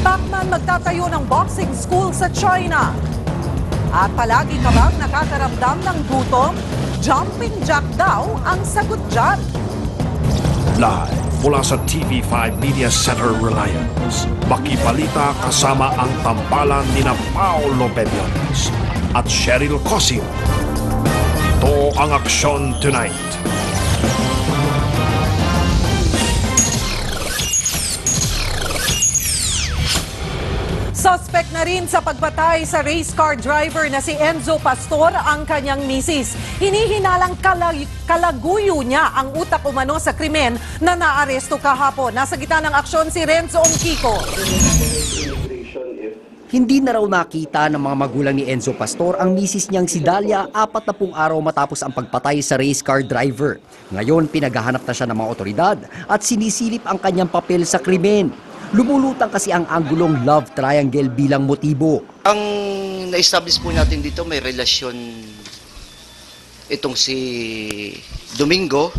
Bachmann magtatayo ng boxing school sa China. At palagi ka bang nakakaramdam ng gutom? Jumping jack daw ang sagot dyan. Live mula sa TV5 Media Center Reliance, Makibalita kasama ang tambalan ni Paolo Bebiones at Cheryl Cosio. Ito ang Aksyon Tonight. Suspect na rin sa pagpatay sa race car driver na si Enzo Pastor ang kanyang misis. Hinihinalang kalaguyo niya ang utak umano sa krimen na naaresto kahapon. Nasa gitna ng aksyon si Renzo Ongkiko. Hindi na raw nakita ng mga magulang ni Enzo Pastor ang misis niyang si Dalia 40 araw matapos ang pagpatay sa race car driver. Ngayon pinaghahanap na siya ng mga otoridad at sinisilip ang kanyang papel sa krimen. Lumulutang kasi ang anggulong love triangle bilang motibo. Ang na-establish po natin dito may relasyon itong si Domingo,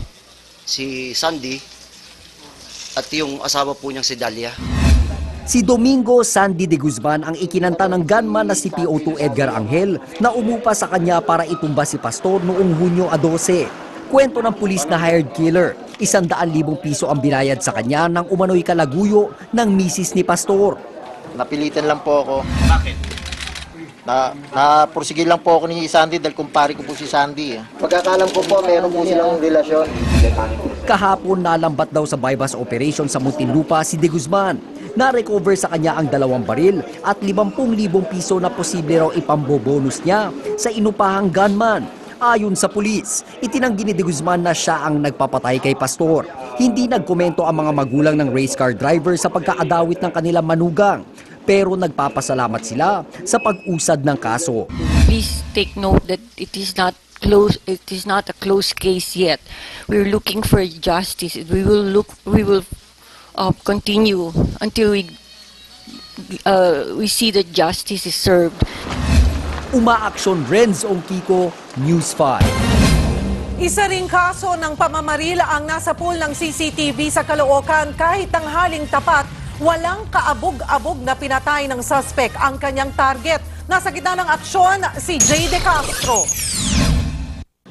si Sandy, at yung asawa po niyang si Dalia. Si Domingo Sandy de Guzman ang ikinanta ng gunman na si PO2 Edgar Angel na umupa sa kanya para itumba si Pastor noong Hunyo 12. Kwento ng pulis na hired killer, 100,000 piso ang binayad sa kanya nang umano'y kalaguyo ng misis ni Pastor. Napilitan lang po ako. Bakit? Napursigil lang po ako ni Sandy dahil kumpare ko po si Sandy. Pagkakalam ko po, meron po silang relasyon. Kahapon nalambat daw sa bypass operation sa Muntinlupa si De Guzman. Na-recover sa kanya ang 2 baril at 50,000 piso na posible raw ipambobonus niya sa inupahang gunman. Ayon sa pulis, itinanggi ni De Guzman na siya ang nagpapatay kay Pastor. Hindi nagkomento ang mga magulang ng race car driver sa pagkaadawit ng kanilang manugang, pero nagpapasalamat sila sa pag-usad ng kaso. Please take note that it is not a closed case yet. We're looking for justice. We will continue until we see that justice is served. Umaaksyon Renzo Ongkiko, News 5. Isa ring kaso ng pamamaril ang nasa pool ng CCTV sa Caloocan. Kahit tanghaling tapat, walang kaabog-abog na pinatay ng suspect ang kanyang target. Nasa gitna ng aksyon, si Jay De Castro.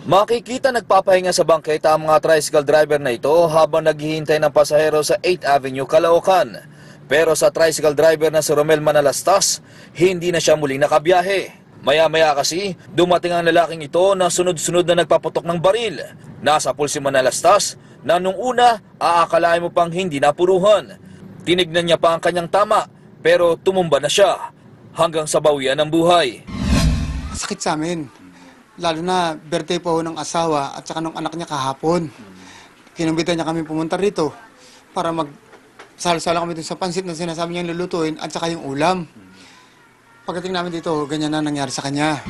Makikita nagpapahinga sa bangketa ang mga tricycle driver na ito habang naghihintay ng pasahero sa 8th Avenue, Caloocan. Pero sa tricycle driver na si Romel Manalastas, hindi na siya muling nakabiyahe. Maya-maya kasi, dumating ang lalaking ito na sunod-sunod na nagpaputok ng baril. Nasa pool si Manalastas na nung una, aakalain mo pang hindi napuruhan. Tinignan niya pa ang kanyang tama, pero tumumba na siya hanggang sa bawian ng buhay. Sakit sa amin. Lalo na birthday po ng asawa at saka ng anak niya kahapon. Kinumbitan niya kami pumunta rito para magsalo-salo kami dun sa pansit na sinasabi niyang lulutuin at saka yung ulam. Pagdating namin dito, ganyan na nangyari sa kanya.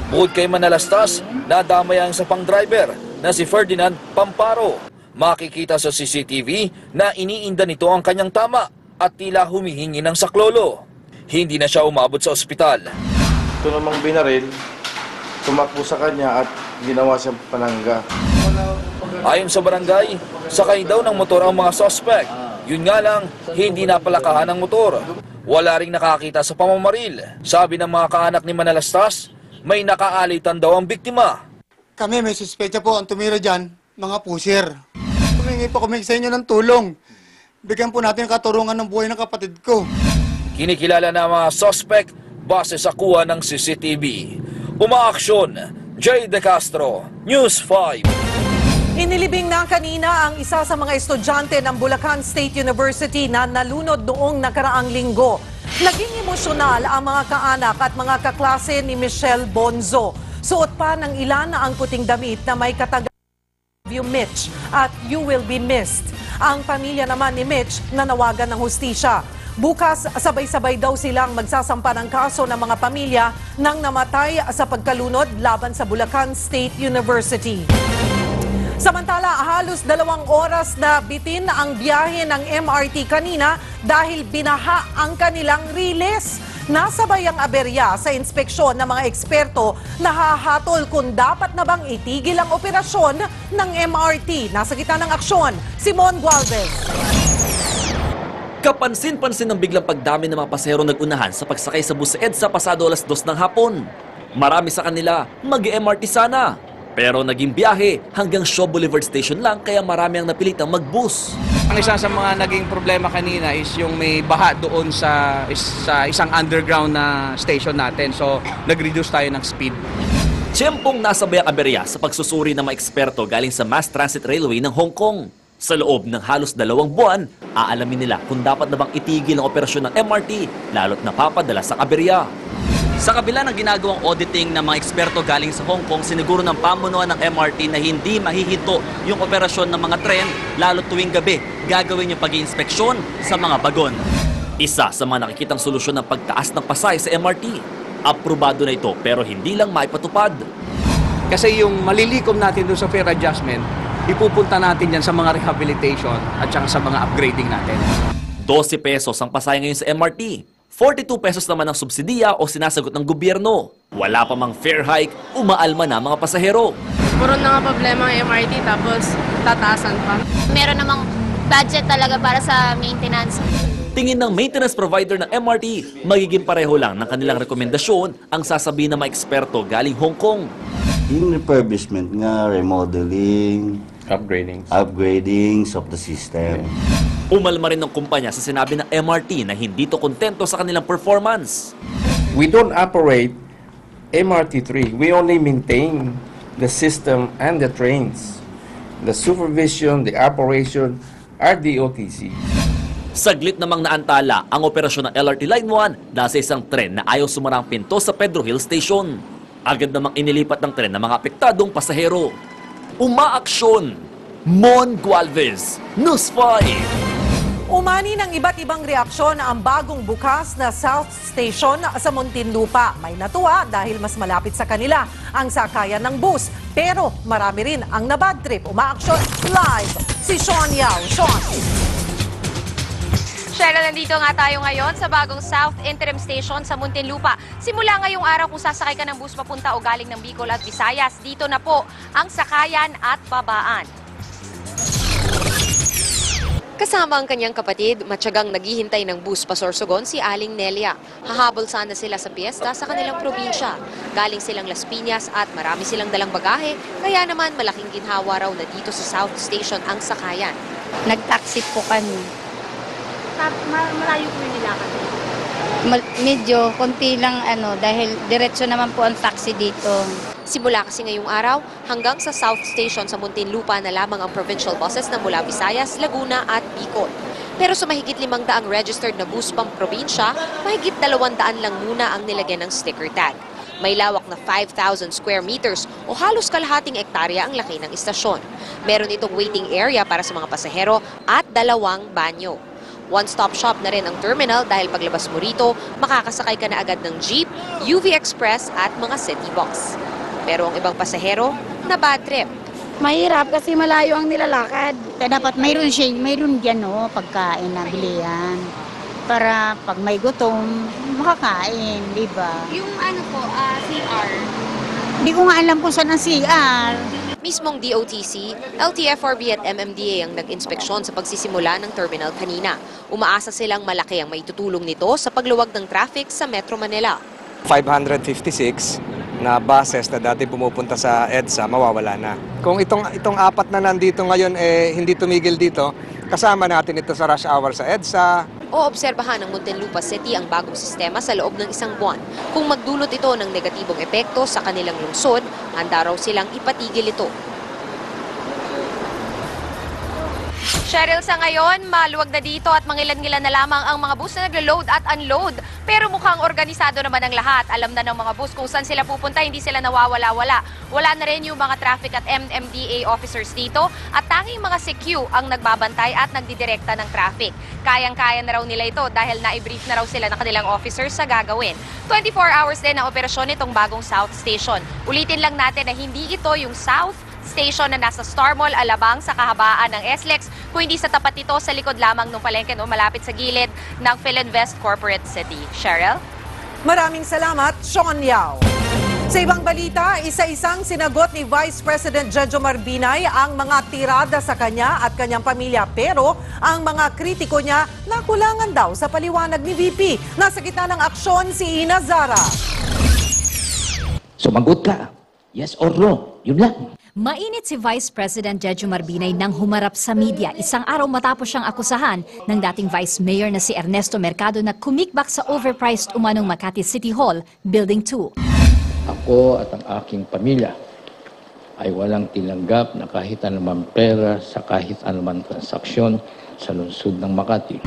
Bukod kay Manalastas, nadamay ang isa pang driver na si Ferdinand Pamparo. Makikita sa CCTV na iniinda nito ang kanyang tama at tila humihingi ng saklolo. Hindi na siya umabot sa ospital. Ito namang binaril, tumakbo sa kanya at ginawa siyang palangga. Ayon sa barangay, sakay daw ng motor ang mga suspect. Yun nga lang, hindi napalakahan ang motor. Wala ring nakakita sa pamamaril. Sabi ng mga kaanak ni Manalastas, may nakaalitan daw ang biktima. Kami may suspecha po ang tumira dyan, mga pusher. Humingi po kami sa inyo ng tulong. Bigyan po natin katurungan ng buhay ng kapatid ko. Kinikilala na mga suspect base sa kuha ng CCTV. Umaaksyon, Jay De Castro, News 5. Inilibing na kanina ang isa sa mga estudyante ng Bulacan State University na nalunod noong nakaraang linggo. Naging emosyonal ang mga kaanak at mga kaklase ni Michelle Bonzo. Suot pa ng ilan na ang puting damit na may katagang "You Mitch" at "You will be missed." Ang pamilya naman ni Mitch nanawagan ng hustisya. Bukas, sabay-sabay daw silang magsasampa ng kaso ng mga pamilya nang namatay sa pagkalunod laban sa Bulacan State University. Samantala, halos 2 oras na bitin ang biyahe ng MRT kanina dahil binaha ang kanilang riles. Nasabay ang aberya sa inspeksyon ng mga eksperto na hahatol kung dapat na bang itigil ang operasyon ng MRT. Nasa gitna ng aksyon, Simon Gualvez. Kapansin-pansin ang biglang pagdami ng mga pasahero nag-unahan sa pagsakay sa bus sa EDSA pasado alas 2 ng hapon. Marami sa kanila mag-MRT sana. Pero naging biyahe hanggang Shaw Boulevard Station lang kaya marami ang napilitang magbus. Ang isa sa mga naging problema kanina is yung may baha doon sa isang underground na station natin. So, nag-reduce tayo ng speed. Tiyempong nasabay ang aberya sa pagsusuri ng mga eksperto galing sa Mass Transit Railway ng Hong Kong. Sa loob ng halos 2 buwan, aalamin nila kung dapat na bang itigil ang operasyon ng MRT lalo't napapadala sa aberya. Sa kabila ng ginagawang auditing ng mga eksperto galing sa Hong Kong, siniguro ng pamunuan ng MRT na hindi mahihinto yung operasyon ng mga tren lalo tuwing gabi gagawin yung pag-iinspeksyon sa mga bagon. Isa sa mga nakikitang solusyon ng pagtaas ng pasay sa MRT. Aprobado na ito pero hindi lang maipatupad. Kasi yung malilikom natin doon sa fare adjustment, ipupunta natin yan sa mga rehabilitation at saka sa mga upgrading natin. 12 pesos ang pasay ngayon sa MRT. 42 pesos naman ang subsidiya o sinasagot ng gobyerno. Wala pa mang fare hike, umaalma na mga pasahero. Puro na nga problema ang MRT tapos tataasan pa. Meron namang budget talaga para sa maintenance. Tingin ng maintenance provider ng MRT, magiging pareho lang ng kanilang rekomendasyon ang sasabihin ng mga eksperto galing Hong Kong. Yung refurbishment nga, remodeling, upgradings of the system. Umalma rin ng kumpanya sa sinabi ng MRT na hindi to kontento sa kanilang performance. We don't operate MRT3. We only maintain the system and the trains. The supervision, the operation are DOTC. Saglit namang naantala ang operasyon ng LRT Line 1 dahil sa isang tren na ayaw sumarang pinto sa Pedro Hill Station. Agad namang inilipat ng tren ng mga apektadong pasahero. Umaaksyon! Mon Gualvez, News 5! Umani ng iba't ibang reaksyon ang bagong bukas na South Station sa Muntinlupa. May natuwa dahil mas malapit sa kanila ang sakayan ng bus. Pero marami rin ang nabad trip. Umaaksyon live si Sean Yao. Sean. Cheryl, nandito nga tayo ngayon sa bagong South Interim Station sa Muntinlupa. Simula ngayong araw kung sasakay ka ng bus papunta o galing ng Bicol at Visayas, dito na po ang sakayan at babaan. Kasama ang kanyang kapatid, matyagang naghihintay ng bus pa Sorsogon si Aling Nelia. Hahabol sana sila sa piyesta sa kanilang probinsya. Galing silang Las Piñas at marami silang dalang bagahe, kaya naman malaking ginhawa raw na dito sa South Station ang sakayan. Nag-taxi po kami. Malayo po yung nilakad. Medyo, konti lang dahil diretso naman po ang taxi dito. Simula kasi ngayong araw, hanggang sa South Station sa Muntinlupa na lamang ang provincial buses na mula Visayas, Laguna at Bicol. Pero sa mahigit 500 registered na bus pang probinsya, mahigit 200 lang muna ang nilagyan ng sticker tag. May lawak na 5,000 square meters o halos kalahating ektarya ang laki ng istasyon. Meron itong waiting area para sa mga pasahero at 2 banyo. One-stop shop na rin ang terminal dahil paglabas mo rito, makakasakay ka na agad ng jeep, UV Express at mga city bus. Pero ang ibang pasahero, na bad trip. Mahirap kasi malayo ang nilalakad. Kaya dapat mayroon dyan pagkain na bilihan. Para pag may gutom, makakain, di ba? Yung CR? Hindi ko nga alam kung saan ang CR. Mismong DOTC, LTFRB at MMDA ang nag-inspeksyon sa pagsisimula ng terminal kanina. Umaasa silang malaki ang maitutulong nito sa pagluwag ng traffic sa Metro Manila. 556 na buses na dati pumupunta sa EDSA, mawawala na. Kung itong 4 na nandito ngayon hindi tumigil dito, kasama natin ito sa rush hour sa EDSA. Oobserbahan ng Muntinlupa City ang bagong sistema sa loob ng 1 buwan. Kung magdulot ito ng negatibong epekto sa kanilang lungsod, handa raw silang ipatigil ito. Cheryl, sa ngayon, maluwag na dito at mangilan-ngilan na lamang ang mga bus na naglo-load at unload. Pero mukhang organisado naman ang lahat. Alam na ng mga bus kung saan sila pupunta, hindi sila nawawala-wala. Wala na rin yung mga traffic at MMDA officers dito at tanging mga CQ ang nagbabantay at nagdidirekta ng traffic. Kayang-kaya na raw nila ito dahil na-brief na raw sila ng kanilang officers sa gagawin. 24 hours din ang operasyon nitong bagong South Station. Ulitin lang natin na hindi ito yung South Station na nasa Star Mall, Alabang sa kahabaan ng SLEX, kung hindi sa tapat nito sa likod lamang ng palengke malapit sa gilid ng Philinvest Corporate City. Cheryl? Maraming salamat, Sean Yao. Sa ibang balita, isa-isang sinagot ni Vice President Jejomar Binay ang mga tirada sa kanya at kanyang pamilya. Pero ang mga kritiko niya nakulangan daw sa paliwanag ni VP. Nasa gitna ng aksyon si Ina Zara. Sumagot ka. Yes or no. Yun lang. Mainit si Vice President Jejomar Binay nang humarap sa media isang araw matapos siyang akusahan ng dating Vice Mayor na si Ernesto Mercado na kumikbak sa overpriced umanong Makati City Hall, Building 2. Ako at ang aking pamilya ay walang tinanggap na kahit anumang pera sa kahit anumang transaksyon sa lungsod ng Makati.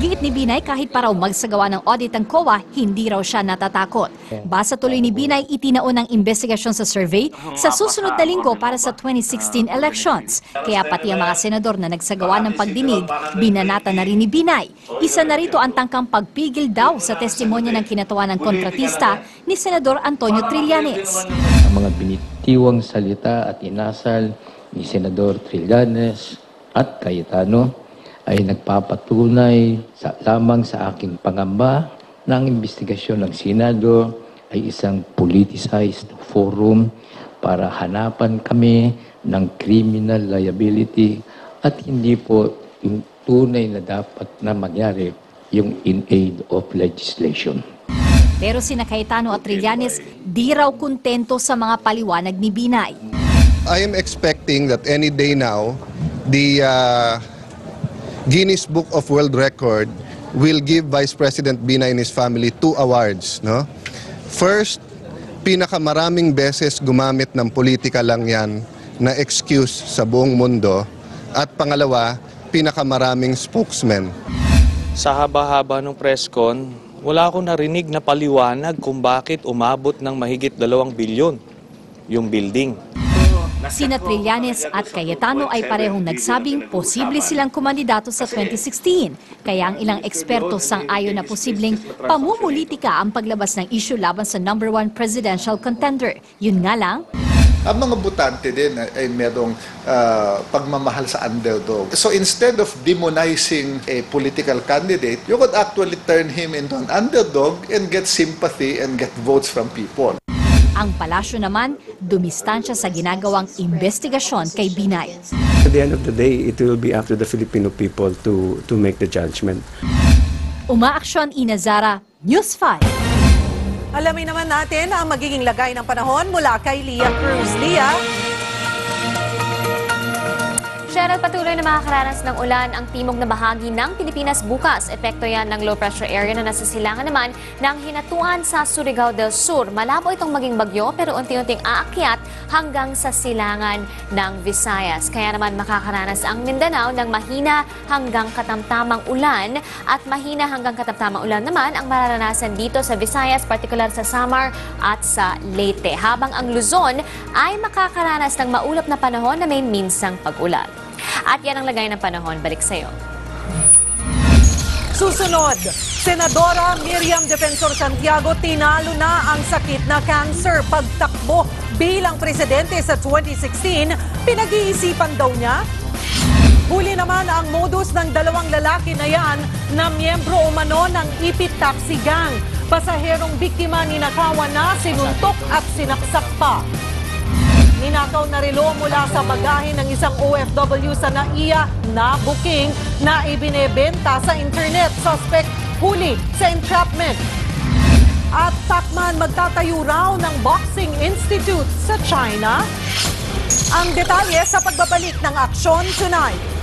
Giit ni Binay kahit pa raw magsagawa ng audit ang COA, hindi raw siya natatakot. Basa tuloy ni Binay, itinaon ang investigasyon sa survey sa susunod na linggo para sa 2016 elections. Kaya pati ang mga senador na nagsagawa ng pagdinig, binanata na rin ni Binay. Isa na rito ang tangkang pagpigil daw sa testimonya ng kinatawa ng kontratista ni Senador Antonio Trillanes. Ang mga binitiwang salita at inasal ni Senador Trillanes at Cayetano ay nagpapatunay lamang sa aking pangamba na ang investigasyon ng Senado ay isang politicized forum para hanapan kami ng criminal liability at hindi po yung tunay na dapat na mangyari yung in aid of legislation. Pero sina Cayetano at Trillanes di raw kontento sa mga paliwanag ni Binay. I am expecting that any day now, the Guinness Book of World Record will give Vice President Binay and his family 2 awards. No? First, pinakamaraming beses gumamit ng politika lang yan na excuse sa buong mundo. At pangalawa, pinakamaraming spokesman. Sa haba-haba ng press con, wala akong narinig na paliwanag kung bakit umabot ng mahigit 2 bilyon yung building. Sina Trillanes at Cayetano ay parehong nagsabing posible silang kumandidato sa 2016. Kaya ang ilang eksperto sang-ayon na posibleng pamumulitika ang paglabas ng issue laban sa #1 presidential contender. Yun nga lang, ang mga botante din ay merong pagmamahal sa underdog. So instead of demonizing a political candidate, you could actually turn him into an underdog and get sympathy and get votes from people. ang palasyo naman dumistansya sa ginagawang investigasyon kay Binay. At the end of the day, it will be up to the Filipino people to make the judgment. Umaaksyon Ina Zara, News 5. Alamin naman natin ang magiging lagay ng panahon mula kay Leah Cruz. Leah? Cheryl, patuloy na makakaranas ng ulan ang timog na bahagi ng Pilipinas bukas. Epekto yan ng low pressure area na nasa silangan naman ng hinatuan sa Surigao del Sur. Malabo itong maging bagyo pero unti-unting aakyat hanggang sa silangan ng Visayas. Kaya naman makakaranas ang Mindanao ng mahina hanggang katamtamang ulan at mahina hanggang katamtamang ulan naman ang mararanasan dito sa Visayas, partikular sa Samar at sa Leyte. Habang ang Luzon ay makakaranas ng maulap na panahon na may minsang pag-ulan. At yan ang lagay ng panahon. Balik sa'yo. Susunod, Senadora Miriam Defensor Santiago tinalo na ang sakit na cancer. Pagtakbo bilang presidente sa 2016, pinag-iisipan daw niya. Huli naman ang modus ng dalawang lalaki na yan na miyembro umano ng Ipit Taxi Gang. Pasaherong biktima ninakawan na, sinuntok at sinaksak pa. Ninakaw na relo mula sa bagahe ng isang OFW sa NAIA na booking na ibinebenta sa internet. Suspect huli sa entrapment. At Takman magtatayo raw ng Boxing Institute sa China. Ang detalye sa pagbabalik ng Aksyon Tonight.